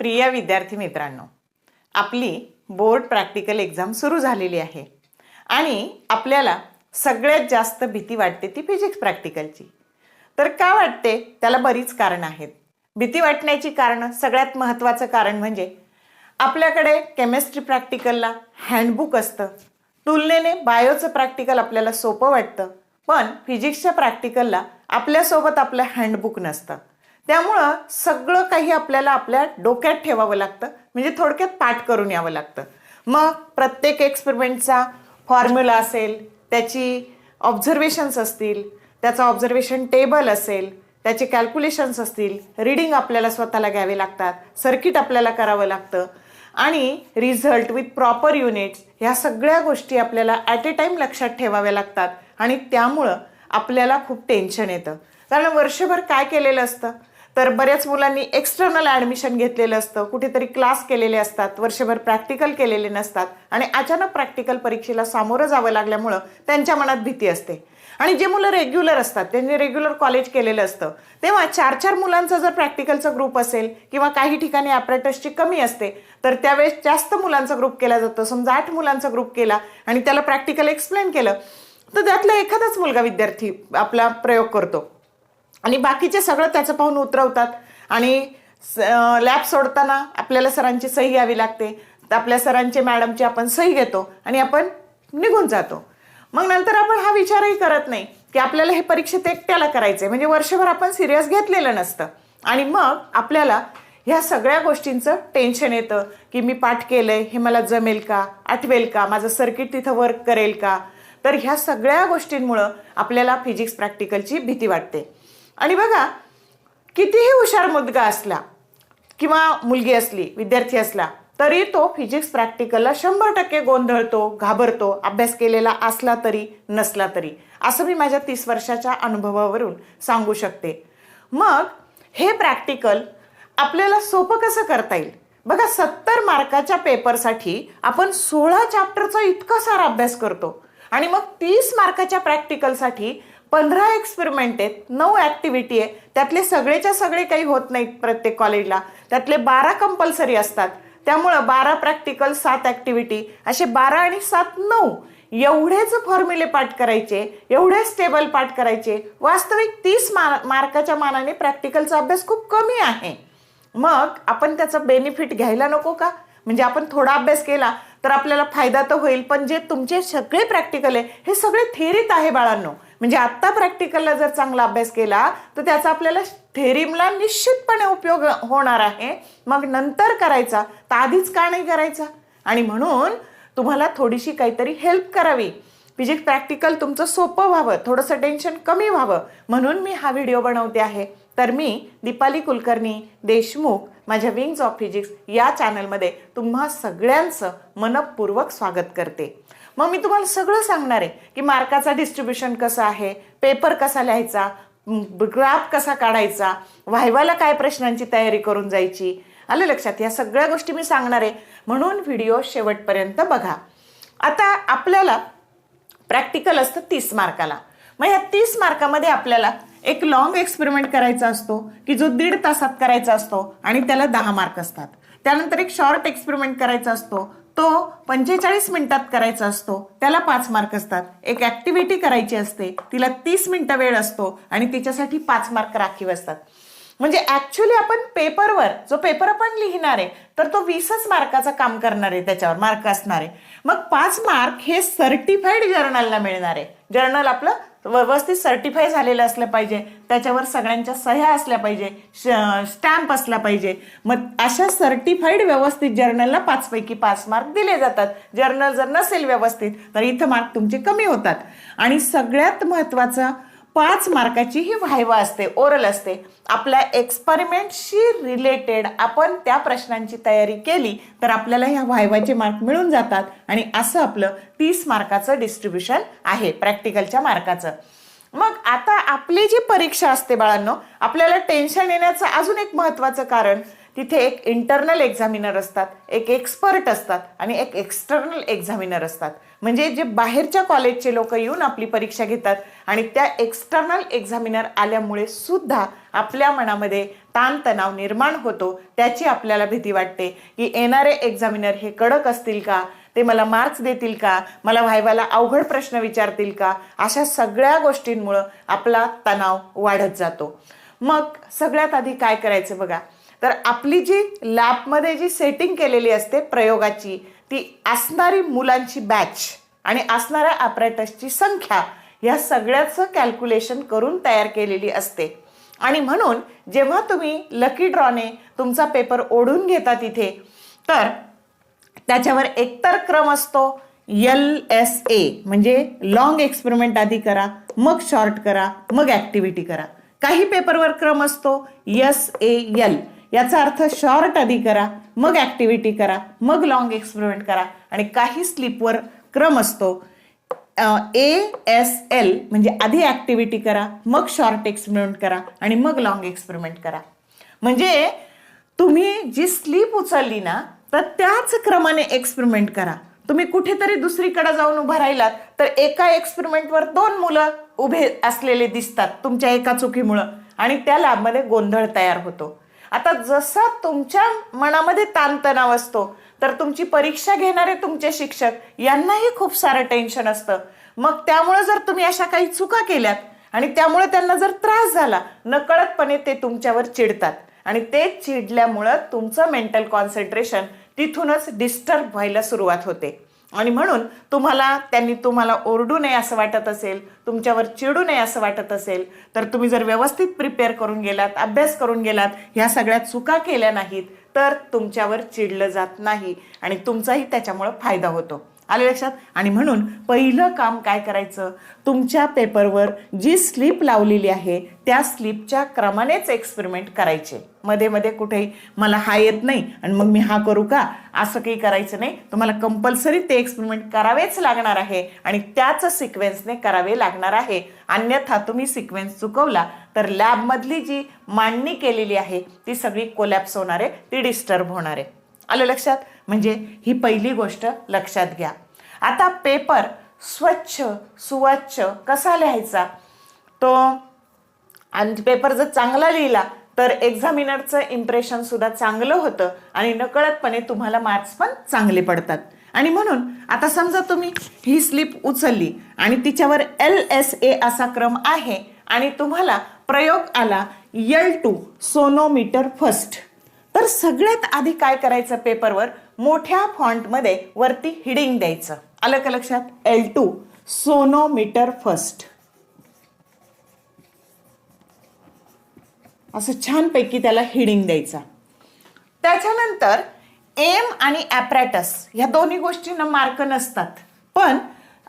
प्रिय विद्यार्थी मित्रांनो, आपली बोर्ड प्रॅक्टिकल एक्झाम सुरू झालेली आहे आणि आपल्याला सगळ्यात जास्त भीती वाटते ती फिजिक्स प्रॅक्टिकलची. तर का वाटते त्याला बरीच कारण आहेत. भीती वाटण्याची कारण सगळ्यात महत्त्वाचं कारण म्हणजे आपल्याकडे केमिस्ट्री प्रॅक्टिकलला हँडबुक असतं. तुलनेने बायोचं प्रॅक्टिकल आपल्याला सोपं वाटतं, पण फिजिक्सच्या प्रॅक्टिकलला आपल्यासोबत आपलं हँडबुक नसतं. त्यामुळं सगळं काही आपल्याला आपल्या डोक्यात ठेवावं लागतं, म्हणजे थोडक्यात पाठ करून यावं लागतं. मग प्रत्येक एक्सपेरिमेंटचा फॉर्म्युला असेल, त्याची ऑब्झर्वेशन्स असतील, त्याचा ऑब्झर्वेशन टेबल असेल, त्याचे कॅल्क्युलेशन्स असतील, रीडिंग आपल्याला स्वतःला घ्यावे लागतात, सर्किट आपल्याला करावं लागतं आणि रिझल्ट विथ प्रॉपर युनिट्स ह्या सगळ्या गोष्टी आपल्याला ॲट ए टाईम लक्षात ठेवाव्या लागतात. आणि त्यामुळं आपल्याला खूप टेन्शन येतं, कारण वर्षभर काय केलेलं असतं. तर बऱ्याच मुलांनी एक्सटर्नल ॲडमिशन घेतलेलं असतं, कुठेतरी क्लास केलेले असतात, वर्षभर प्रॅक्टिकल केलेले नसतात आणि अचानक प्रॅक्टिकल परीक्षेला सामोरं जावं लागल्यामुळं त्यांच्या मनात भीती असते. आणि जे मुलं रेग्युलर असतात, त्यांनी रेग्युलर कॉलेज केलेलं असतं, तेव्हा 4-4 मुलांचा जर प्रॅक्टिकलचा ग्रुप असेल किंवा काही ठिकाणी ॲपरेटसची कमी असते, तर त्यावेळेस जास्त मुलांचा ग्रुप केला जातो. समजा 8 मुलांचा ग्रुप केला आणि त्याला प्रॅक्टिकल एक्सप्लेन केलं, तर त्यातला एखादाच मुलगा विद्यार्थी आपला प्रयोग करतो आणि बाकीचे सगळं त्याचं पाहून उतरवतात. आणि लॅब सोडताना आपल्याला सरांची सही घ्यावी लागते. आपल्या सरांचे मॅडमची आपण सही घेतो आणि आपण निघून जातो. मग नंतर आपण हा विचारही करत नाही की आपल्याला हे परीक्षेत एकट्याला करायचंय, म्हणजे वर्षभर आपण सिरियस घेतलेलं नसतं. आणि मग आपल्याला ह्या सगळ्या गोष्टींचं टेन्शन येतं की मी पाठ केलंय, हे मला जमेल का, आठवेल का, माझं सर्किट तिथं वर्क करेल का. तर ह्या सगळ्या गोष्टींमुळं आपल्याला फिजिक्स प्रॅक्टिकलची भीती वाटते. आणि बघा, कितीही हुशार मुलगा असला किंवा मुलगी असली, विद्यार्थी असला, तरी तो फिजिक्स प्रॅक्टिकलला 100% गोंधळतो, घाबरतो, अभ्यास केलेला असला तरी नसला तरी. असं मी माझ्या 30 वर्षाच्या अनुभवावरून सांगू शकते. मग हे प्रॅक्टिकल आपल्याला सोपं कसं करता येईल? बघा, 70 मार्काच्या पेपरसाठी आपण 16 चॅप्टरचा इतका सारा अभ्यास करतो आणि मग 30 मार्काच्या प्रॅक्टिकलसाठी 15 एक्सपेरिमेंट आहेत, 9 ॲक्टिव्हिटी आहे. त्यातले सगळेच्या सगळे काही होत नाहीत प्रत्येक कॉलेजला. त्यातले 12 कंपल्सरी असतात. त्यामुळं 12 प्रॅक्टिकल, 7 ॲक्टिव्हिटी, असे 12 आणि 7 9 एवढेच फॉर्म्युले पाठ करायचे, एवढेच टेबल पाठ करायचे. वास्तविक 30 मार्काच्या मानाने प्रॅक्टिकलचा अभ्यास खूप कमी आहे. मग आपण त्याचा बेनिफिट घ्यायला नको का? म्हणजे आपण थोडा अभ्यास केला तर आपल्याला फायदा तर होईल, पण जे तुमचे सगळे प्रॅक्टिकल आहे हे सगळे थेरीत आहे बाळांनो. म्हणजे आत्ता प्रॅक्टिकलला जर चांगला अभ्यास केला तर त्याचा आपल्याला थेरीला निश्चितपणे उपयोग होणार आहे. मग नंतर करायचा तर आधीच का नाही करायचा? आणि म्हणून तुम्हाला थोडीशी काहीतरी हेल्प करावी, फिजिक्स प्रॅक्टिकल तुमचं सोपं व्हावं, थोडंसं टेन्शन कमी व्हावं, म्हणून मी हा व्हिडिओ बनवते आहे. तर मी दीपाली कुलकर्णी देशमुख, माझ्या विंग्स ऑफ फिजिक्स या चॅनलमध्ये तुम्हा सगळ्यांचं मनपूर्वक स्वागत करते. मग मी तुम्हाला सगळं सांगणार आहे की मार्काचा डिस्ट्रीब्युशन कसं आहे, पेपर कसा लिहायचा, ग्राफ कसा काढायचा, व्हायवाला काय प्रश्नांची तयारी करून जायची. आलं लक्षात? या सगळ्या गोष्टी मी सांगणार आहे, म्हणून व्हिडिओ शेवटपर्यंत बघा. आता आपल्याला प्रॅक्टिकल असतं 30 मार्काला. मग या 30 मार्कामध्ये आपल्याला एक लॉंग एक्सपेरिमेंट करायचा असतो की जो 1.5 तासात करायचा असतो आणि त्याला 10 मार्क असतात. त्यानंतर एक शॉर्ट एक्सपेरिमेंट करायचा असतो, तो 45 मिनिटात करायचा असतो, त्याला 5 मार्क असतात. एक ॲक्टिव्हिटी करायची असते, तिला 30 मिनिटं वेळ असतो आणि तिच्यासाठी 5 मार्क राखीव असतात. म्हणजे ॲक्च्युली आपण पेपरवर, जो पेपर आपण लिहिणार आहे तर तो 20च मार्काचं काम करणार आहे, त्याच्यावर मार्क असणार आहे. मग 5 मार्क हे सर्टिफाईड जर्नलला मिळणार आहे. जर्नल आपलं व्यवस्थित सर्टिफाय झालेलं असलं पाहिजे, त्याच्यावर सगळ्यांच्या सह्या असल्या पाहिजे, स्टॅम्प असला पाहिजे. मग अशा सर्टिफाईड व्यवस्थित जर्नलला 5 पैकी 5 मार्क दिले जातात. जर्नल जर नसेल व्यवस्थित तर इथं मार्क तुमचे कमी होतात. आणि सगळ्यात महत्त्वाचं, 5 मार्काची ही व्हायवा असते, ओरल असते. आपल्या एक्सपेरिमेंटशी रिलेटेड आपण त्या प्रश्नांची तयारी केली तर आपल्याला ह्या व्हायवाचे मार्क मिळून जातात. आणि असं आपलं 30 मार्काचं डिस्ट्रीब्युशन आहे प्रॅक्टिकलच्या मार्काचं. मग आता आपली जी परीक्षा असते बाळांनो, आपल्याला टेन्शन येण्याचं अजून एक महत्त्वाचं कारण तिथे एक इंटरनल एक्झामिनर असतात, एक एक्सपर्ट असतात आणि एक एक्सटर्नल एक्झामिनर असतात. म्हणजे जे बाहेरच्या कॉलेजचे लोक येऊन आपली परीक्षा घेतात आणि त्या एक्सटर्नल एक्झामिनर आल्यामुळे सुद्धा आपल्या मनामध्ये ताणतणाव निर्माण होतो. त्याची आपल्याला भीती वाटते की येणारे एक्झामिनर हे कडक असतील का, ते मला मार्क्स देतील का, मला व्हायवाला अवघड प्रश्न विचारतील का, अशा सगळ्या गोष्टींमुळं आपला तणाव वाढत जातो. मग सगळ्यात आधी काय करायचं बघा, तर आपली जी लॅबमध्ये जी सेटिंग केलेली असते प्रयोगाची, ती असणारी मुलांची बॅच आणि असणाऱ्या ॲपरेटसची संख्या या सगळ्याचं कॅल्क्युलेशन करून तयार केलेली असते. आणि म्हणून जेव्हा तुम्ही लकी ड्रॉने तुमचा पेपर ओढून घेता तिथे, तर त्याच्यावर एकतर क्रम असतो LSA, म्हणजे लॉंग एक्सपेरिमेंट आधी करा, मग शॉर्ट करा, मग ॲक्टिव्हिटी करा. काही पेपरवर क्रम असतो SAL, याचा अर्थ शॉर्ट आधी करा, मग ॲक्टिव्हिटी करा, मग लॉंग एक्सपेरिमेंट करा. आणि काही स्लिपवर क्रम असतो ASL, म्हणजे आधी ॲक्टिव्हिटी करा, मग शॉर्ट एक्सपेरिमेंट करा आणि मग लॉंग एक्सपेरिमेंट करा. म्हणजे तुम्ही जी स्लीप उचलली ना, तर त्याच क्रमाने एक्सपेरिमेंट करा. तुम्ही कुठेतरी दुसरीकडे जाऊन उभं राहिलात तर एका एक्सपेरिमेंटवर 2 मुलं उभे असलेले दिसतात तुमच्या एका चुकीमुळं आणि त्या लॅबमध्ये गोंधळ तयार होतो. आता जसा तुमच्या मनामध्ये ताणतणाव असतो, तर तुमची परीक्षा घेणारे तुमचे शिक्षक यांनाही खूप सारं टेन्शन असतं. मग त्यामुळे जर तुम्ही अशा काही चुका केल्यात आणि त्यामुळे त्यांना जर त्रास झाला, नकळतपणे ते तुमच्यावर चिडतात आणि ते चिडल्यामुळं तुमचं मेंटल कॉन्सन्ट्रेशन तिथूनच डिस्टर्ब व्हायला सुरुवात होते. आणि म्हणून त्यांनी तुम्हाला ओरडू नये असं वाटत असेल, तुमच्यावर चिडू नये असं वाटत असेल, तर तुम्ही जर व्यवस्थित प्रिपेअर करून गेलात, अभ्यास करून गेलात, ह्या सगळ्या चुका केल्या नाहीत, तर तुमच्यावर चिडलं जात नाही आणि तुमचाही त्याच्यामुळे फायदा होतो. आले लक्षात? आणि म्हणून पहिलं काम काय करायचं, तुमच्या पेपरवर जी स्लिप लावलेली आहे त्या स्लिपच्या क्रमानेच एक्सपेरिमेंट करायचे. मध्ये मध्ये कुठेही मला हा येत नाही आणि मग मी हा करू का, असं काही करायचं नाही. तुम्हाला कंपल्सरी ते एक्सपेरिमेंट करावेच लागणार आहे आणि त्याच सिक्वेन्सने करावे लागणार आहे. अन्यथा तुम्ही सिक्वेन्स चुकवला तर लॅबमधली जी मांडणी केलेली आहे ती सगळी कोलॅप्स होणार आहे, ती डिस्टर्ब होणार आहे. आलं लक्षात? म्हणजे ही पहिली गोष्ट लक्षात घ्या. आता पेपर स्वच्छ सुवाच्य कसा लिहायचा तो, आणि पेपर जर चांगला लिहिला तर एक्झामिनरचं इम्प्रेशन सुद्धा चांगलं होतं आणि नकळतपणे तुम्हाला मार्क्स पण चांगले पडतात. आणि म्हणून आता समजा तुम्ही ही स्लिप उचलली आणि तिच्यावर LSA असा क्रम आहे आणि तुम्हाला प्रयोग आला L2 सोनोमीटर फर्स्ट, तर सगळ्यात आधी काय करायचं, पेपरवर मोठ्या फॉन्टमध्ये वरती हिडिंग द्यायचं. आलं का लक्षात? L2 सोनोमीटर फर्स्ट असं छानपैकी त्याला हिडिंग द्यायचा. त्याच्यानंतर एम आणि ॲपरेटस या दोन्ही गोष्टींना मार्क नसतात, पण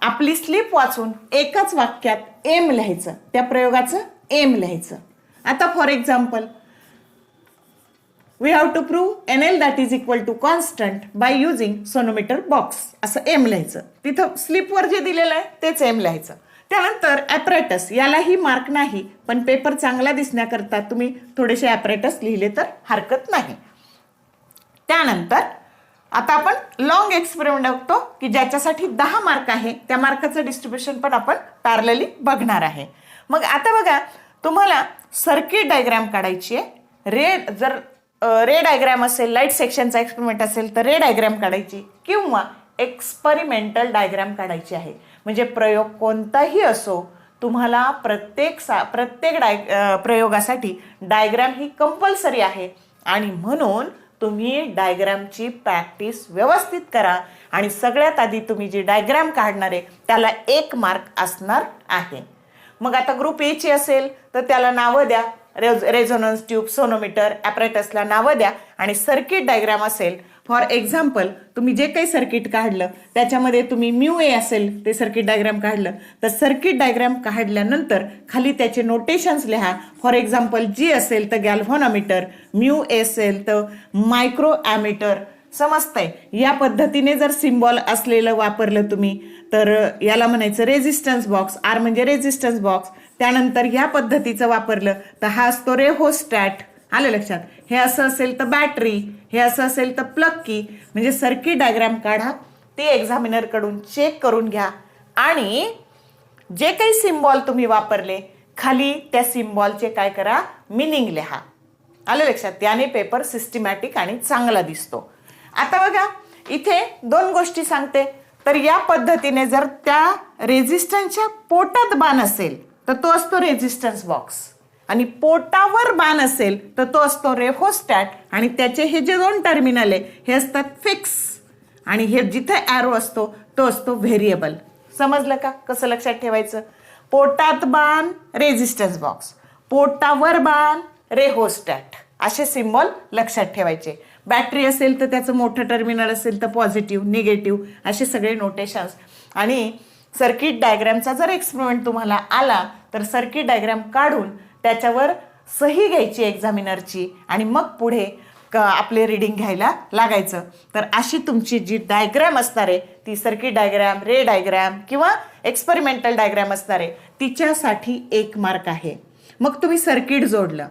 आपली स्लिप वाचून एकाच वाक्यात एम लिहायचं, त्या प्रयोगाचं एम लिहायचं. आता for example, we have to prove NL that is equal to constant by using sonometer box, असं एम लिहायचं. तिथं स्लिपवर जे दिलेलं आहे तेच एम लिहायचं. त्यानंतर ॲपरेटस, यालाही मार्क नाही, पण पेपर चांगला दिसण्याकरता तुम्ही थोडेसे ॲपरेटस लिहिले तर हरकत नाही. त्यानंतर आता आपण लॉंग एक्सपेरिमेंट बघतो की ज्याच्यासाठी 10 मार्क आहे, त्या मार्काचं डिस्ट्रीब्युशन पण आपण पॅरलली बघणार आहे. मग आता बघा, तुम्हाला सर्किट डायग्राम काढायची आहे. जर रे डायग्राम असेल, लाईट सेक्शनचा एक्सपेरिमेंट असेल तर रे डायग्राम काढायची किंवा एक्सपेरिमेंटल डायग्राम काढायची आहे. म्हणजे प्रयोग कोणताही असो, तुम्हाला प्रत्येक प्रयोगासाठी डायग्राम ही कंपल्सरी आहे आणि म्हणून तुम्ही डायग्रामची प्रॅक्टिस व्यवस्थित करा. आणि सगळ्यात आधी तुम्ही जी डायग्राम काढणार आहे त्याला 1 मार्क असणार आहे. मग आता ग्रुप ए ची असेल तर त्याला नावं द्या, रेझोनन्स ट्यूब, सोनोमीटर, ॲपरेटसला नावं द्या. आणि सर्किट डायग्राम असेल, फॉर एक्झाम्पल तुम्ही जे काही सर्किट काढलं त्याच्यामध्ये तुम्ही म्यू ए असेल ते सर्किट डायग्राम काढलं, तर सर्किट डायग्राम काढल्यानंतर खाली त्याचे नोटेशन्स लिहा. फॉर एक्झाम्पल जी असेल तर गॅल्व्हनोमीटर, म्यू ए असेल तर मायक्रो ॲमीटर. समजतंय? या पद्धतीने जर सिम्बॉल असलेलं वापरलं तुम्ही तर याला म्हणायचं रेझिस्टन्स बॉक्स, आर म्हणजे रेझिस्टन्स बॉक्स. त्यानंतर ह्या पद्धतीचं वापरलं तर हा असतो रेहोस्टॅट, आलं लक्षात? हे असं असेल तर बॅटरी, हे असं असेल तर प्लग की. म्हणजे सर्किट डायग्राम काढा, ते एक्झामिनर कडून चेक करून घ्या आणि जे काही सिम्बॉल तुम्ही वापरले खाली त्या सिम्बॉलचे काय करा, मिनिंग लिहा. आलं लक्षात? त्याने पेपर सिस्टमॅटिक आणि चांगला दिसतो. आता बघा इथे दोन गोष्टी सांगते. तर या पद्धतीने जर त्या रेझिस्टन्सच्या पोटात बाण असेल तर तो असतो रेझिस्टन्स बॉक्स, आणि पोटावर बाण असेल तर तो असतो रेहोस्टॅट, आणि त्याचे हे जे दोन टर्मिनल आहे हे असतात फिक्स, आणि हे जिथे ॲरो असतो तो असतो व्हेरिएबल. समजलं का कसं लक्षात ठेवायचं? पोटात बाण रेझिस्टन्स बॉक्स, पोटावर बाण रेहोस्टॅट, असे सिम्बॉल लक्षात ठेवायचे. बॅटरी असेल तर त्याचं मोठं टर्मिनल असेल तर पॉझिटिव्ह, निगेटिव्ह, असे सगळे नोटेशन्स. आणि सर्किट डायग्रामचा जर एक्सपेरिमेंट तुम्हाला आला तर सर्किट डायग्राम काढून त्याच्यावर सही घ्यायची एक्झामिनरची, आणि मग पुढे आपले रीडिंग घ्यायला लागायचं. तर अशी तुमची जी डायग्राम असणार आहे ती सर्किट डायग्राम, रे डायग्राम किंवा एक्सपेरिमेंटल डायग्राम असणार आहे, तिच्यासाठी 1 मार्क आहे. मग तुम्ही सर्किट जोडलं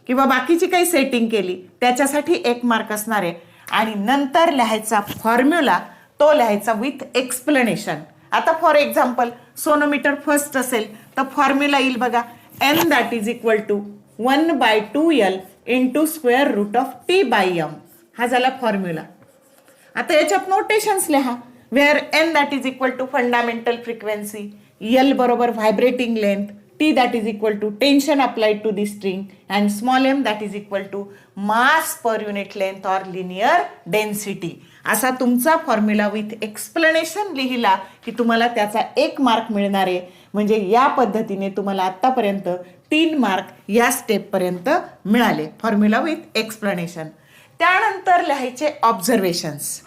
किंवा बाकीची काही सेटिंग केली त्याच्यासाठी 1 मार्क असणार आहे. आणि नंतर लिहायचा फॉर्म्युला, तो लिहायचा विथ एक्सप्लेनेशन. आता फॉर एक्झाम्पल सोनोमीटर फर्स्ट असेल तर फॉर्म्युला येईल बघा, n that is equal to 1/2L into square root of T/m. हा झाला फॉर्म्युला. आता याच्यात नोटेशन्स लिहा. Where n that is equal to fundamental frequency, L बरोबर vibrating length, T that is equal to tension applied to the string, and small m that is equal to mass per unit length or linear density. असा तुमचा formula with explanation लिहिला की तुम्हाला त्याचा 1 mark मिळणार आहे. म्हणजे या पद्धतीने तुम्हाला आतापर्यंत 3 मार्क या स्टेप पर्यंत मिळाले, फॉर्म्युला विथ एक्सप्लेनेशन. त्यानंतर लिहायचे ऑब्झर्वेशन्स.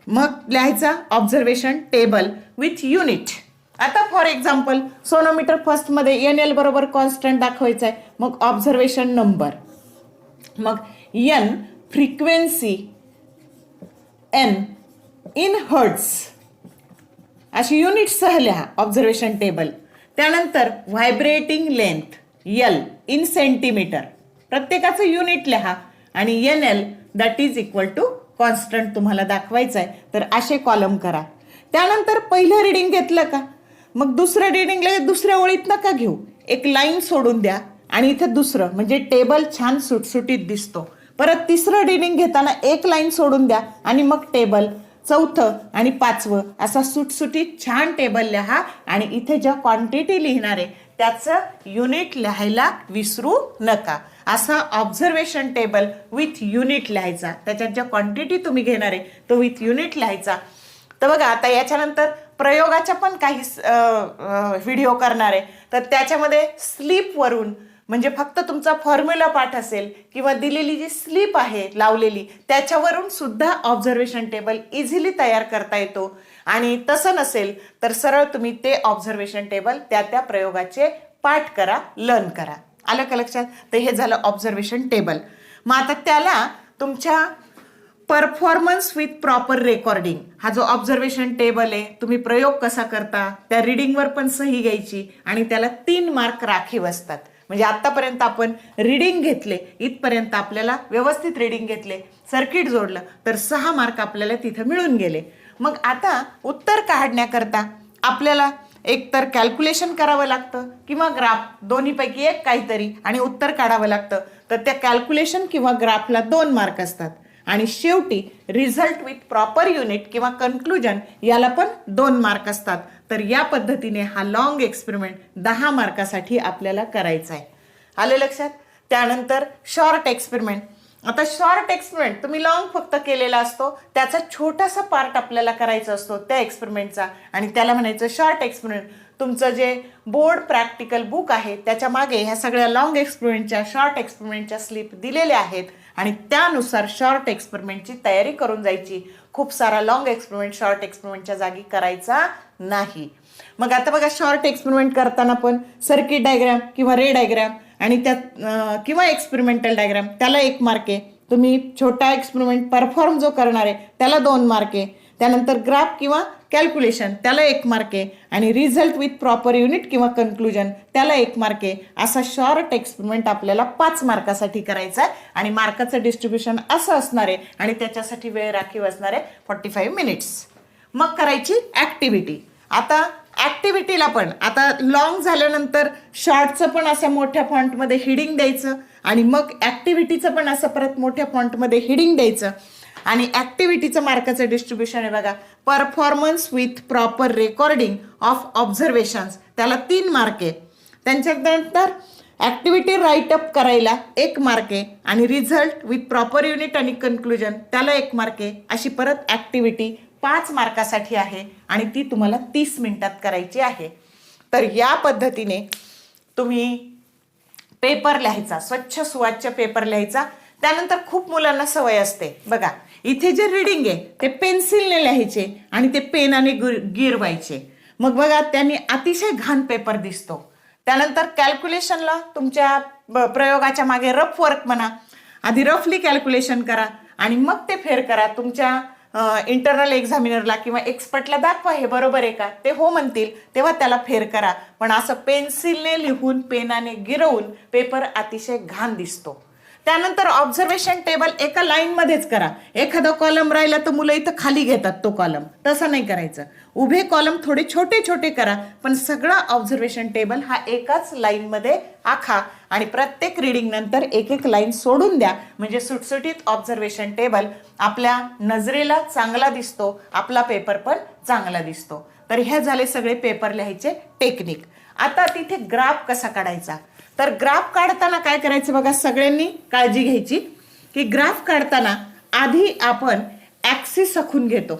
मग लिहायचा ऑब्झर्वेशन टेबल विथ युनिट. आता फॉर एक्झाम्पल सोनोमीटर फर्स्ट मध्ये NL बरोबर कॉन्स्टंट दाखवायचा आहे, मग ऑब्झर्वेशन नंबर, मग N frequency, N in hertz, अशी युनिट सह लिहा ऑब्झर्वेशन टेबल. त्यानंतर vibrating length L in centimetre, प्रत्येकाचं युनिट लिहा, आणि NL that is equal to constant तुम्हाला दाखवायचं आहे. तर असे कॉलम करा. त्यानंतर पहिलं रिडिंग घेतलं का, मग दुसरं रिडिंगला दुसऱ्या ओळीत नका घेऊ, एक लाईन सोडून द्या, आणि इथे दुसरं म्हणजे टेबल छान सुटसुटीत दिसतो. परत तिसरं रिडिंग घेताना एक लाईन सोडून द्या, आणि मग टेबल, चौथं आणि 5वं असा सुटसुटीत छान टेबल लिहा. आणि इथे ज्या क्वांटिटी लिहिणार आहे त्याचं युनिट लिहायला विसरू नका. असा ऑब्झर्वेशन टेबल विथ युनिट लिहायचा. त्याच्यात ज्या क्वांटिटी तुम्ही घेणार आहे तो विथ युनिट लिहायचा. तर बघा आता याच्यानंतर प्रयोगाच्या पण काही व्हिडिओ करणार आहे, तर त्याच्यामध्ये स्लीपवरून, म्हणजे फक्त तुमचा फॉर्म्युला पाठ असेल किंवा दिलेली जी स्लीप आहे लावलेली त्याच्यावरून सुद्धा ऑब्झर्वेशन टेबल इझिली तयार करता येतो. आणि तसं नसेल तर सरळ तुम्ही ते ऑब्झर्वेशन टेबल त्या त्या प्रयोगाचे पाठ करा, लर्न करा. आलं का लक्षात? तर हे झालं ऑब्झर्वेशन टेबल. मग आता त्याला तुमच्या परफॉर्मन्स विथ प्रॉपर रेकॉर्डिंग, हा जो ऑब्झर्वेशन टेबल आहे, तुम्ही प्रयोग कसा करता त्या रिडिंगवर पण सही घ्यायची, आणि त्याला 3 मार्क राखीव असतात. म्हणजे आतापर्यंत आपण रिडिंग घेतले, इथपर्यंत आपल्याला व्यवस्थित रिडिंग घेतले, सर्किट जोडलं तर 6 मार्क आपल्याला तिथं मिळून गेले. मग आता उत्तर काढण्याकरता आपल्याला एकतर कॅल्क्युलेशन करावं लागतं किंवा ग्राफ, दोन्हीपैकी एक काहीतरी, आणि उत्तर काढावं लागतं. तर त्या कॅल्क्युलेशन किंवा ग्राफला 2 मार्क असतात. आणि शेवटी रिझल्ट विथ प्रॉपर युनिट किंवा कन्क्लुजन याला पण 2 मार्क असतात. तर या पद्धतीने हा लॉंग एक्सपेरिमेंट 10 मार्कासाठी आपल्याला करायचा आहे. आले लक्षात? त्यानंतर शॉर्ट एक्सपेरिमेंट. आता शॉर्ट एक्सपेरिमेंट तुम्ही लॉंग फक्त केलेला असतो, त्याचा छोटासा पार्ट आपल्याला करायचा असतो त्या एक्सपेरिमेंटचा, आणि त्याला म्हणायचं शॉर्ट एक्सपेरिमेंट. तुमचं जे बोर्ड प्रॅक्टिकल बुक आहे त्याच्या मागे ह्या सगळ्या लॉंग एक्सपेरिमेंटच्या, शॉर्ट एक्सपेरिमेंटच्या स्लिप दिलेल्या आहेत, आणि त्यानुसार शॉर्ट एक्सपेरिमेंटची तयारी करून जायची. खूप सारा लॉंग एक्सपेरिमेंट शॉर्ट एक्सपेरिमेंटच्या जागी करायचा नाही. मग आता बघा शॉर्ट एक्सपेरिमेंट करताना पण सर्किट डायग्राम किंवा रे डायग्राम आणि त्यात किंवा एक्सपेरिमेंटल डायग्राम त्याला 1 मार्क आहे. तुम्ही छोटा एक्सपेरिमेंट परफॉर्म जो करणार आहे त्याला 2 मार्क आहे. त्यानंतर ग्राफ किंवा कॅल्क्युलेशन त्याला 1 मार्क आहे आणि रिझल्ट विथ प्रॉपर युनिट किंवा कन्क्लुजन त्याला 1 मार्क आहे. असा शॉर्ट एक्सपेरिमेंट आपल्याला 5 मार्कासाठी करायचा आहे आणि मार्काचं डिस्ट्रीब्युशन असं असणार आहे आणि त्याच्यासाठी वेळ राखीव असणार आहे 45 मिनिट्स. मग करायची ॲक्टिव्हिटी. आता ॲक्टिव्हिटीला पण आता लॉंग झाल्यानंतर शॉर्टचं पण असं मोठ्या फॉन्टमध्ये हिडिंग द्यायचं आणि मग ॲक्टिव्हिटीचं पण असं परत मोठ्या फॉन्टमध्ये हिडिंग द्यायचं. आणि ॲक्टिव्हिटीचं मार्काचं डिस्ट्रीब्युशन आहे बघा, performance with proper recording of observations त्याला 3 मार्क आहे. त्यांच्यानंतर ॲक्टिव्हिटी राईटअप करायला 1 मार्क आहे आणि रिझल्ट विथ प्रॉपर युनिट आणि कन्क्लुजन त्याला 1 मार्क आहे. अशी परत ॲक्टिव्हिटी 5 मार्कासाठी आहे आणि ती तुम्हाला 30 मिनिटात करायची आहे. तर या पद्धतीने तुम्ही पेपर लिहायचा, स्वच्छ सुवाच्य पेपर लिहायचा. त्यानंतर खूप मुलांना सवय असते बघा, इथे जे रीडिंग आहे ते पेन्सिलने लिहायचे आणि ते पेनाने गिरवायचे. मग बघा त्यांनी अतिशय घाण पेपर दिसतो. त्यानंतर कॅल्क्युलेशनला तुमच्या प्रयोगाच्या मागे रफ वर्क म्हणा, आधी रफली कॅल्क्युलेशन करा आणि मग ते फेर करा. तुमच्या इंटरनल एक्झामिनरला किंवा एक्सपर्टला दाखवा हे बरोबर आहे का. ते हो म्हणतील तेव्हा त्याला फेर करा. पण असं पेन्सिलने लिहून पेनाने गिरवून पेपर अतिशय घाण दिसतो. त्यानंतर ऑब्झर्वेशन टेबल एका लाईनमध्येच करा. एखादा कॉलम राहिला तर मुलं इथं खाली घेतात तो कॉलम, तसं नाही करायचं. उभे कॉलम थोडे छोटे छोटे करा, पण सगळा ऑब्झर्वेशन टेबल हा एकाच लाईनमध्ये आखा आणि प्रत्येक रीडिंग नंतर एक एक लाईन सोडून द्या. म्हणजे सुटसुटीत ऑब्झर्वेशन टेबल आपल्या नजरेला चांगला दिसतो, आपला पेपर पण चांगला दिसतो. तर ह्या झाले सगळे पेपर लिहायचे टेक्निक. आता तिथे ग्राफ कसा काढायचा, तर ग्राफ काढताना काय करायचं बघा, सगळ्यांनी काळजी घ्यायची की ग्राफ काढताना आधी आपण ॲक्सिस आखून घेतो.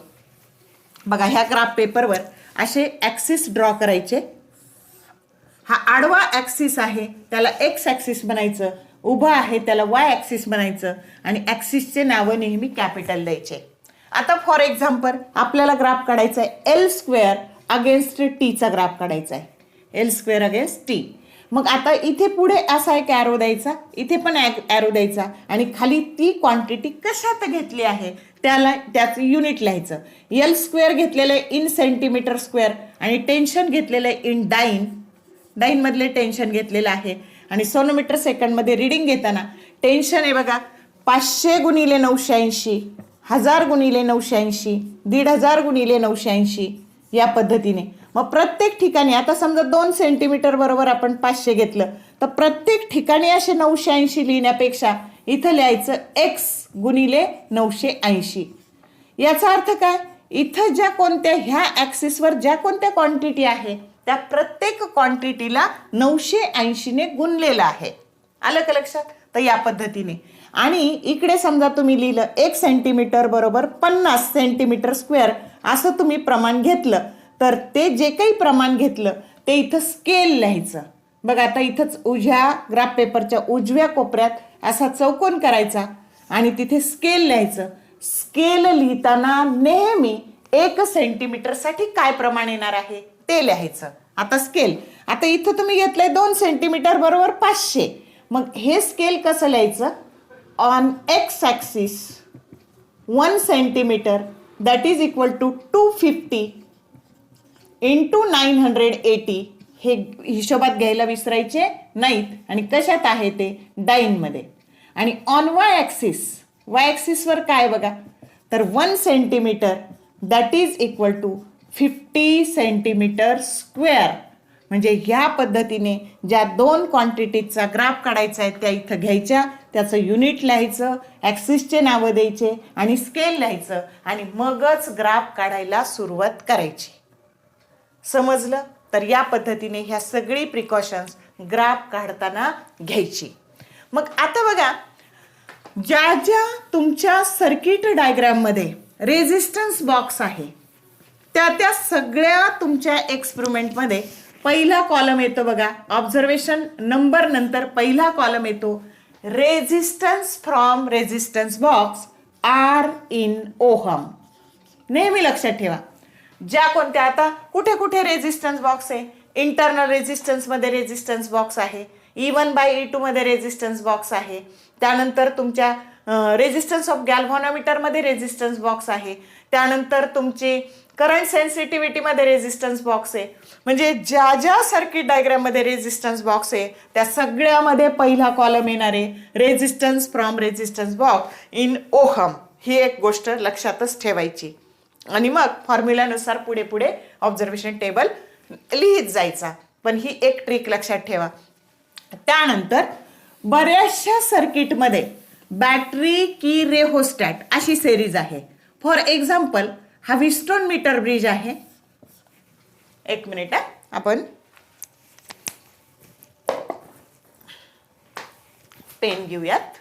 बघा ह्या ग्राफ पेपरवर असे ॲक्सिस ड्रॉ करायचे. हा आडवा ॲक्सिस आहे त्याला एक्स ॲक्सिस बनायचं, उभा आहे त्याला वाय ॲक्सिस बनायचं आणि ॲक्सिसचे नावं नेहमी कॅपिटल द्यायचे. आता फॉर एक्झाम्पल आपल्याला ग्राफ काढायचा आहे एल स्क्वेअर अगेन्स्ट टीचा ग्राफ काढायचा आहे, एल स्क्वेअर अगेन्स्ट टी. मग आता इथे पुढे असा एक ॲरो द्यायचा, इथे पण ॲरो द्यायचा आणि खाली ती क्वांटिटी कशात घेतली आहे त्याला त्याचं युनिट लिहायचं. एल स्क्वेअर घेतलेलं आहे इन सेंटीमीटर स्क्वेअर आणि टेन्शन घेतलेलं आहे इन डाईनमधले टेन्शन घेतलेलं आहे. आणि सोनोमीटर सेकंडमध्ये रिडिंग घेताना टेन्शन आहे बघा 500 गुणिले 980, 1000 गुणिले 980, 1500 गुणिले 980 या पद्धतीने. मग प्रत्येक ठिकाणी आता समजा 2 सेंटीमीटर बरोबर आपण 500 घेतलं तर प्रत्येक ठिकाणी असे 980 लिहिण्यापेक्षा इथं लिहायचं एक्स गुणिले 980. याचा अर्थ काय, इथं ज्या कोणत्या ह्या ॲक्सिसवर ज्या कोणत्या क्वांटिटी आहे त्या प्रत्येक क्वांटिटीला 980ने गुणलेलं आहे. आलं का लक्षात. तर या पद्धतीने. आणि इकडे समजा तुम्ही लिहिलं 1 सेंटीमीटर बरोबर 50 सेंटीमीटर स्क्वेअर असं तुम्ही प्रमाण घेतलं तर ते जे काही प्रमाण घेतलं ते इथं स्केल लिहायचं. बघा आता इथंच उजव्या ग्राफ पेपरच्या उजव्या कोपऱ्यात असा चौकोन करायचा आणि तिथे स्केल लिहायचं. स्केल लिहिताना नेहमी 1 सेंटीमीटरसाठी काय प्रमाण येणार आहे ते लिहायचं. आता स्केल आता इथं तुम्ही घेतलंय 2 सेंटीमीटर बरोबर 500. मग हे स्केल कसं लिहायचं, on X axis 1 centimetre that is equal to 250 into 980. हे हिशोबात घ्यायला विसरायचे नाहीत. आणि कशात आहे ते डाईनमध्ये. आणि ऑन वाय ॲक्सिसवर काय बघा तर 1 centimetre that is equal to 50 centimetre square. म्हणजे ह्या पद्धतीने ज्या 2 क्वांटिटीचा ग्राफ काढायचा आहे त्या इथं घ्यायच्या, त्याचं युनिट लिहायचं, ॲक्सिसचे नावं द्यायचे आणि स्केल लिहायचं आणि मगच ग्राफ काढायला सुरुवात करायची. समजलं. तर या पद्धतीने ह्या सगळी प्रिकॉशन्स ग्राफ काढताना घ्यायची. मग आता बघा ज्या ज्या तुमच्या सर्किट डायग्राममध्ये रेझिस्टन्स बॉक्स आहे त्या सगळ्या तुमच्या एक्सपेरिमेंटमध्ये पहिला कॉलम येतो बघा, ऑब्झर्वेशन नंबर नंतर पहिला कॉलम येतो resistance from resistance box are in ohm. नेहमी लक्षात ठेवा. ज्या कोणत्या आता कुठे कुठे रेझिस्टन्स बॉक्स आहे, इंटरनल रेझिस्टन्समध्ये रेझिस्टन्स बॉक्स आहे, E1/E2 मध्ये रेझिस्टन्स बॉक्स आहे, त्यानंतर तुमच्या रेझिस्टन्स ऑफ गॅल्व्हॅनोमीटरमध्ये रेझिस्टन्स बॉक्स आहे, त्यानंतर तुमची करंट सेन्सिटिव्हिटीमध्ये रेझिस्टन्स बॉक्स आहे. म्हणजे ज्या ज्या सर्किट डायग्राममध्ये रेझिस्टन्स बॉक्स आहे त्या सगळ्यामध्ये पहिला कॉलम येणार आहे resistance from resistance box in ohm. ही एक गोष्ट लक्षातच ठेवायची आणि मग फॉर्म्युल्यानुसार पुढे पुढे ऑब्झर्वेशन टेबल लिहित जायचा. पण ही एक ट्रिक लक्षात ठेवा. त्यानंतर बऱ्याचशा सर्किटमध्ये बॅटरी की रेहोस्टॅट अशी सेरीज आहे. फॉर एक्झाम्पल हा व्हीटस्टोन मीटर ब्रिज आहे. एक मिनिट आपण पेन घेऊयात.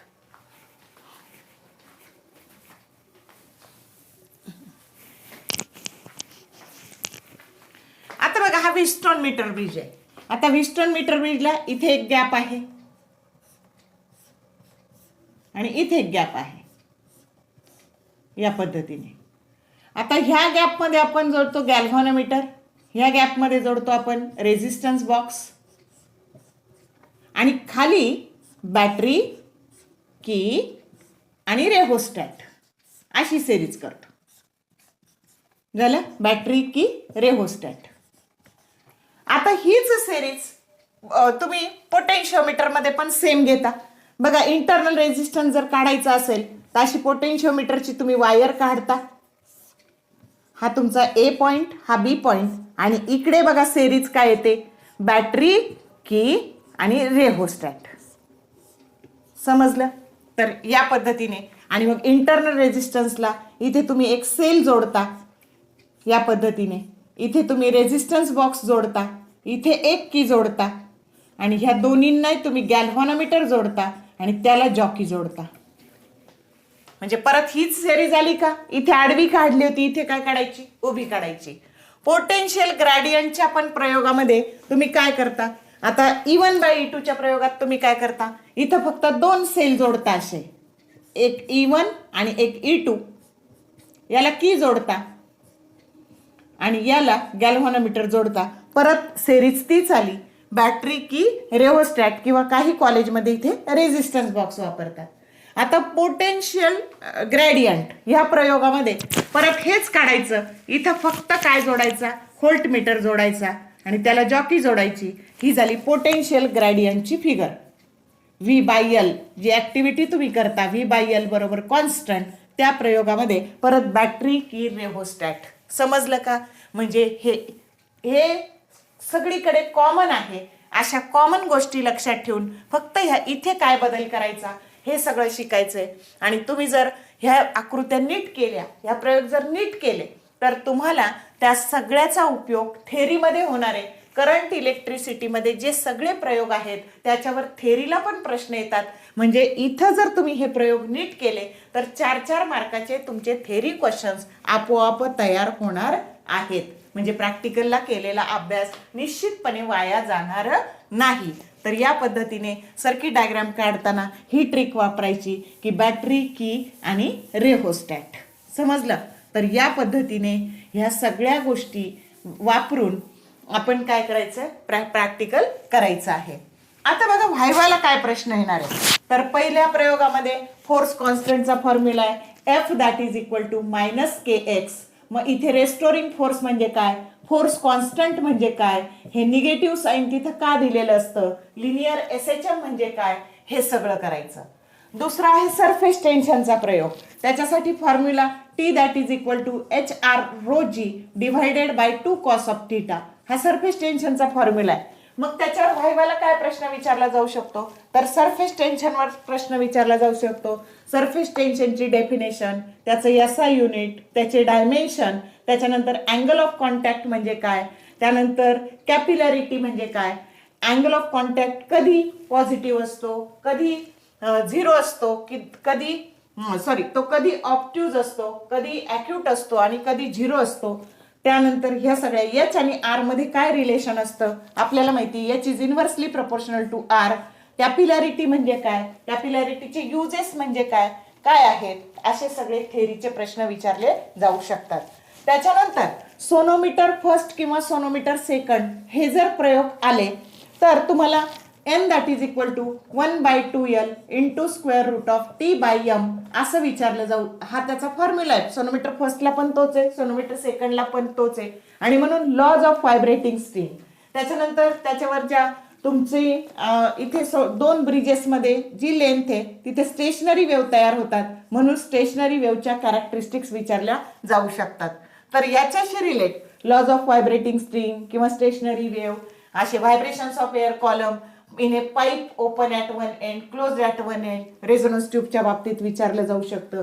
आता बघा हा व्हीटस्टोन मीटर ब्रिज आहे. आता व्हीटस्टोन मीटर ब्रिजला इथे एक गॅप आहे आणि इथे एक गॅप आहे या पद्धतीने. आता ह्या गॅपमध्ये आपण जोडतो गॅल्व्हॅनोमीटर, ह्या गॅपमध्ये जोडतो आपण रेझिस्टन्स बॉक्स आणि खाली बॅटरी की आणि रेहोस्टॅट अशी सेरीज करतो. झालं बॅटरी की रेहोस्टॅट. आता हीच सेरीज तुम्ही पोटेन्शिओमीटर मध्ये पण सेम घेता. बघा इंटरनल रेझिस्टन्स जर काढायचा असेल तर अशी पोटेन्शिओमीटरची तुम्ही वायर काढता. हा तुमचा ए पॉइंट, हा बी पॉइंट आणि इकडे बघा सेरीज काय येते बॅटरी की आणि रेहोस्टॅट. समजलं? तर या पद्धतीने आणि मग इंटरनल रेझिस्टन्सला इथे तुम्ही एक सेल जोडता या पद्धतीने. इथे तुम्ही रेझिस्टन्स बॉक्स जोडता, इथे एक की जोडता आणि ह्या दोन्हींना तुम्ही गॅल्व्हॅनोमीटर जोडता आणि त्याला जॉकी जोडता. म्हणजे परत हीच सेरीज आली का? इथे आडवी काढली होती, इथे काय काढायची? उभी काढायची. पोटेन्शियल ग्रॅडियंटच्या पण प्रयोगामध्ये तुम्ही काय करता? आता E1/E2 च्या प्रयोगात तुम्ही काय करता? इथं फक्त दोन सेल जोडता असे, एक E1 आणि एक E2. याला की जोडता आणि याला गॅल्व्हॅनोमीटर जोडता. परत सेरीज तीच आली बॅटरी की रेहोस्टॅट किंवा काही कॉलेजमध्ये इथे रेझिस्टन्स बॉक्स वापरतात. आता पोटेन्शियल ग्रॅडियंट ह्या प्रयोगामध्ये परत हेच काढायचं. इथं फक्त काय जोडायचा? व्होल्टमीटर जोडायचा आणि त्याला जॉकी जोडायची. ही झाली पोटेन्शियल ग्रॅडियंटची फिगर. V/L जी ऍक्टिव्हिटी तुम्ही करता V/L बरोबर कॉन्स्टंट, त्या प्रयोगामध्ये परत बॅटरी की रेहोस्टॅट. समजलं का? म्हणजे हे सगळीकडे कॉमन आहे. अशा कॉमन गोष्टी लक्षात ठेवून फक्त ह्या इथे काय बदल करायचा हे सगळं शिकायचंय. आणि तुम्ही जर ह्या आकृत्या नीट केल्या, ह्या प्रयोग जर नीट केले तर तुम्हाला त्या सगळ्याचा उपयोग थेरीमध्ये होणार आहे. करंट इलेक्ट्रिसिटीमध्ये जे सगळे प्रयोग आहेत त्याच्यावर थेरीला पण प्रश्न येतात. म्हणजे इथं जर तुम्ही हे प्रयोग नीट केले तर 4-4 मार्काचे तुमचे थेरी क्वेश्चन्स आपोआप तयार होणार आहेत. म्हणजे प्रॅक्टिकलला केलेला अभ्यास निश्चितपणे वाया जाणार नाही. तर या पद्धतीने सर्किट डायग्राम काढताना ही ट्रिक वापरायची की बॅटरी की आणि रेहोस्टॅट. समजलं? तर या पद्धतीने ह्या सगळ्या गोष्टी वापरून आपण काय करायचं? प्रॅक्टिकल करायचं आहे. आता बघा व्हायवाला काय प्रश्न येणार आहे. तर पहिल्या प्रयोगामध्ये फोर्स कॉन्स्टंटचा फॉर्म्युला आहे F that is equal to -kx. मग इथे रेस्टोरिंग फोर्स म्हणजे काय? फोर्स कॉन्स्टंट म्हणजे काय? हे निगेटिव्ह साइन तिथं का दिलेलं असतं? लिनियर SHM म्हणजे काय? हे सगळं करायचं. दुसरा आहे सरफेस टेन्शनचा प्रयोग. त्याच्यासाठी formula T that is equal to HR ρg divided by 2 cos of theta. हा सरफेस टेन्शनचा फॉर्म्युला आहे. मग त्याच्यावर व्हायवाला काय प्रश्न विचारला जाऊ शकतो? तर सरफेस टेन्शनवर प्रश्न विचारला जाऊ शकतो. सरफेस टेन्शनची डेफिनेशन, त्याचं SI युनिट, त्याचे डायमेन्शन, त्याच्यानंतर अँगल ऑफ कॉन्टॅक्ट म्हणजे काय, त्यानंतर कॅपिलॅरिटी म्हणजे काय, अँगल ऑफ कॉन्टॅक्ट कधी पॉझिटिव्ह असतो, कधी 0 असतो, की कधी तो कधी ऑब्ट्यूज असतो, कधी ॲक्यूट असतो आणि कधी 0 असतो. त्यानंतर ह्या सगळ्या H आणि R मध्ये काय रिलेशन असतं आपल्याला माहिती. H is inversely proportional to R. Capillarity म्हणजे काय, कॅपिलॅरिटीचे युजेस म्हणजे काय काय आहेत, असे सगळे थेरीचे प्रश्न विचारले जाऊ शकतात. त्याच्यानंतर सोनोमीटर फर्स्ट किंवा सोनोमीटर सेकंड हे जर प्रयोग आले तर तुम्हाला n that is equal to 1/2l into square root of t by m असं विचारलं जाऊ. हा त्याचा फॉर्म्युला आहे. सोनोमीटर फर्स्टला पण तोच आहे, सोनोमीटर सेकंडला पण तोच आहे. आणि म्हणून लॉज ऑफ व्हायब्रेटिंग स्ट्रिंग. त्याच्यानंतर त्याच्यावर ज्या तुमची इथे दोन ब्रिजेसमध्ये जी लेंथ आहे तिथे स्टेशनरी वेव्ह तयार होतात, म्हणून स्टेशनरी वेव्हच्या कॅरेक्टरिस्टिक्स विचारल्या जाऊ शकतात. तर याच्याशी relate laws of vibrating string किंवा स्टेशनरी वेव्ह, असे vibrations of air column in a pipe open at one end close at one end, resonance ट्यूबच्या बाबतीत विचारलं जाऊ शकतं.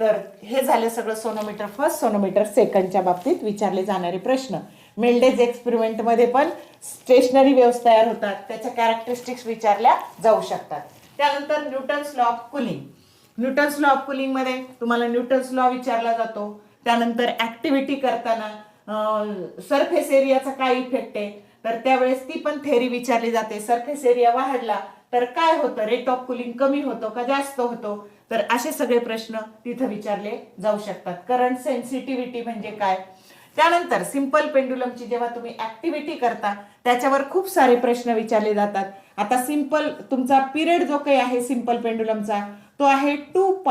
तर हे झालं सगळं सोनोमीटर फर्स्ट, सोनोमीटर सेकंडच्या बाबतीत विचारले जाणारे प्रश्न. मेल्डेज एक्सपेरिमेंटमध्ये पण स्टेशनरी वेव्स तयार होतात, त्याच्या कॅरेक्टरिस्टिक्स विचारल्या जाऊ शकतात. त्यानंतर Newton's law of cooling. Newton's law of कुलिंगमध्ये तुम्हाला न्यूटन्स लॉ विचारला जातो. त्यानंतर ऍक्टिव्हिटी करताना सरफेस एरियाचा काय इफेक्ट आहे, तर त्यावेळेस ती पण थेअरी विचारली जाते. सरफेस एरिया वाढला तर काय होतं, रेट ऑफ कुलिंग कमी होतो का जास्त होतो, तर असे सगळे प्रश्न तिथे विचारले जाऊ शकतात. करंट सेन्सिटिव्हिटी म्हणजे काय. त्यानंतर सिंपल पेंडुलमची जेव्हा तुम्ही ऍक्टिव्हिटी करता त्याच्यावर खूप सारे प्रश्न विचारले जातात. आता सिंपल तुमचा पिरियड जो काही आहे सिंपल पेंडुलमचा तो आहे 2π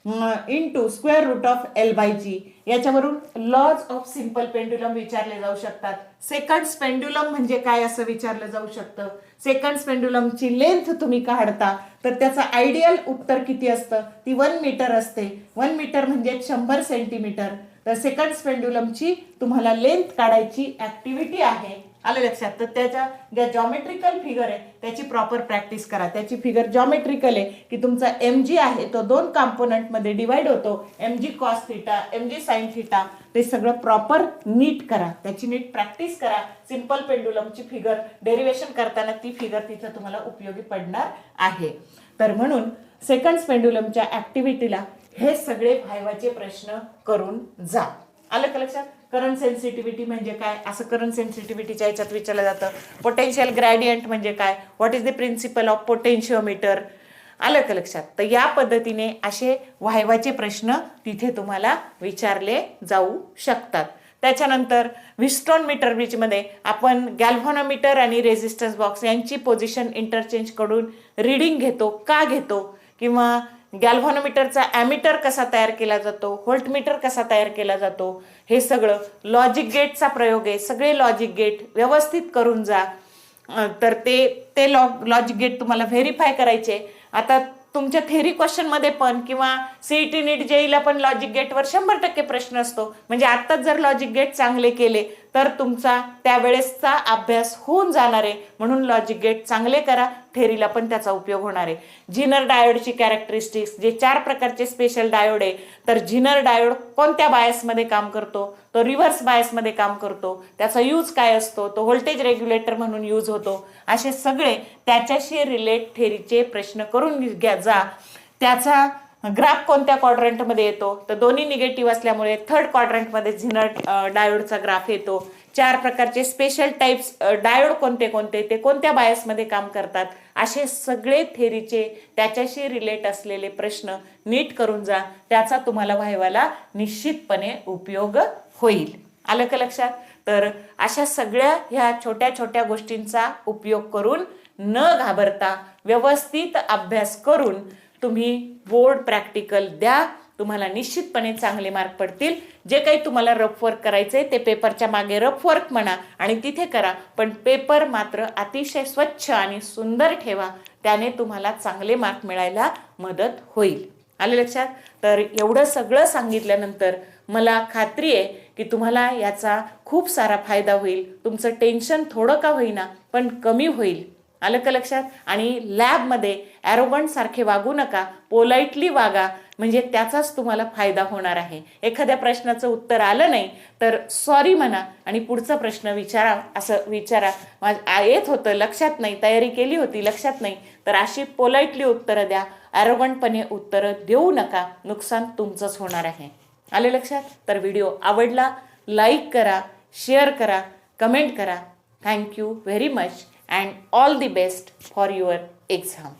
into square root of L/G. याच्यावरून लॉज ऑफ सिंपल पेंडुलम विचारले जाऊ शकतात. सेकंड्स पेंडुलम म्हणजे काय असं विचारलं जाऊ शकतं. सेकंड्स पेंडुलमची लेंथ तुम्ही काढता तर त्याचं आयडियल उत्तर किती असतं, ती 1 मीटर असते. 1 मीटर म्हणजे 100 सेंटीमीटर. तर सेकंड्स पेंडुलमची तुम्हाला लेंथ काढायची ऍक्टिव्हिटी आहे, आलं लक्षात. तर त्याच्या ज्या जॉमेट्रिकल फिगर आहे त्याची प्रॉपर प्रॅक्टिस करा. त्याची फिगर जॉमेट्रिकल आहे की तुमचा mg आहे तो 2 कॉम्पोनंट मध्ये डिवाइड होतो, mg cos theta, mg sine theta. ते सगळं प्रॉपर नीट करा, त्याची नीट प्रॅक्टिस करा. सिंपल पेंडुलमची फिगर डेरिवेशन करताना ती फिगर तिथे तुम्हाला उपयोगी पडणार आहे. तर म्हणून सेकंड्स पेंडुलमच्या ऍक्टिव्हिटीला हे सगळे व्हायवाचे प्रश्न करून जा. आलं का लक्षात. करंट सेन्सिटिव्हिटी म्हणजे काय, असं करंट सेन्सिटिव्हिटीच्या याच्यात विचारलं जातं. पोटेन्शियल ग्रॅडियंट म्हणजे काय, what is the principle of potentiometer, आलं का लक्षात. तर या पद्धतीने असे व्हायवाचे प्रश्न तिथे तुम्हाला विचारले जाऊ शकतात. त्याच्यानंतर व्हिस्टोन मीटर ब्रिजमध्ये आपण गॅल्व्हॅनोमीटर आणि रेझिस्टन्स बॉक्स यांची पोझिशन इंटरचेंज करून रीडिंग घेतो. का घेतो, किंवा गॅल्व्हॅनोमीटरचा ॲमीटर कसा तयार केला जातो, व्होल्टमीटर कसा तयार केला जातो, हे सगळं लॉजिक गेटचा प्रयोग आहे. सगळे लॉजिक गेट व्यवस्थित करून जा. तर ते लॉजिक गेट तुम्हाला व्हेरीफाय करायचे. आता तुमच्या थेरी क्वेश्चनमध्ये पण किंवा सीईटी नीट जेईला पण लॉजिक गेटवर 100% प्रश्न असतो. म्हणजे आत्ताच जर लॉजिक गेट चांगले केले तर तुमचा त्यावेळेसचा अभ्यास होऊन जाणार आहे. म्हणून लॉजिक गेट चांगले करा, थेरीला पण त्याचा उपयोग होणार आहे. झिनर डायोडची कॅरेक्टरिस्टिक्स, जे 4 प्रकारचे स्पेशल डायोड आहे, तर झिनर डायोड कोणत्या बायसमध्ये काम करतो, तो रिव्हर्स बायसमध्ये काम करतो. त्याचा यूज काय असतो, तो व्होल्टेज रेग्युलेटर म्हणून यूज होतो. असे सगळे त्याच्याशी रिलेट थेरीचे प्रश्न करून घ्या जा. त्याचा ग्राफ कोणत्या क्वाड्रंटमध्ये येतो, तर दोन्ही निगेटिव्ह असल्यामुळे 3rd क्वाड्रंटमध्ये झिनर डायोडचा ग्राफ येतो. 4 प्रकारचे स्पेशल टाइप्स डायोड कोणते कोणते, ते कोणत्या बायसमध्ये काम करतात, असे सगळे थेरीचे त्याच्याशी रिलेट असलेले प्रश्न नीट करून जा. त्याचा तुम्हाला व्हायवाला निश्चितपणे उपयोग होईल. आलं का लक्षात. तर अशा सगळ्या ह्या छोट्या छोट्या गोष्टींचा उपयोग करून न घाबरता व्यवस्थित अभ्यास करून तुम्ही बोर्ड प्रॅक्टिकल द्या. तुम्हाला निश्चितपणे चांगले मार्क पडतील. जे काही तुम्हाला रफ वर्क करायचंय ते पेपरच्या मागे रफ वर्क म्हणा आणि तिथे करा, पण पेपर मात्र अतिशय स्वच्छ आणि सुंदर ठेवा. त्याने तुम्हाला चांगले मार्क मिळायला मदत होईल. आले लक्षात. तर एवढं सगळं सांगितल्यानंतर मला खात्री आहे की तुम्हाला याचा खूप सारा फायदा होईल. तुमचं टेन्शन थोडं का होईना पण कमी होईल. आलं का लक्षात. आणि लॅबमध्ये ॲरोगंट सारखे वागू नका, पोलाइटली वागा, म्हणजे त्याचाच तुम्हाला फायदा होणार आहे. एखाद्या प्रश्नाचं उत्तर आलं नाही तर सॉरी म्हणा आणि पुढचा प्रश्न विचारा. असं विचारा, येत होतं लक्षात नाही, तयारी केली होती लक्षात नाही, तर अशी पोलाइटली उत्तरं द्या. ॲरोगंटपणे उत्तरं देऊ नका, नुकसान तुमचंच होणार आहे. आले लक्षात. तर व्हिडिओ आवडला लाईक करा, शेअर करा, कमेंट करा. Thank you very much and all the best for your exam.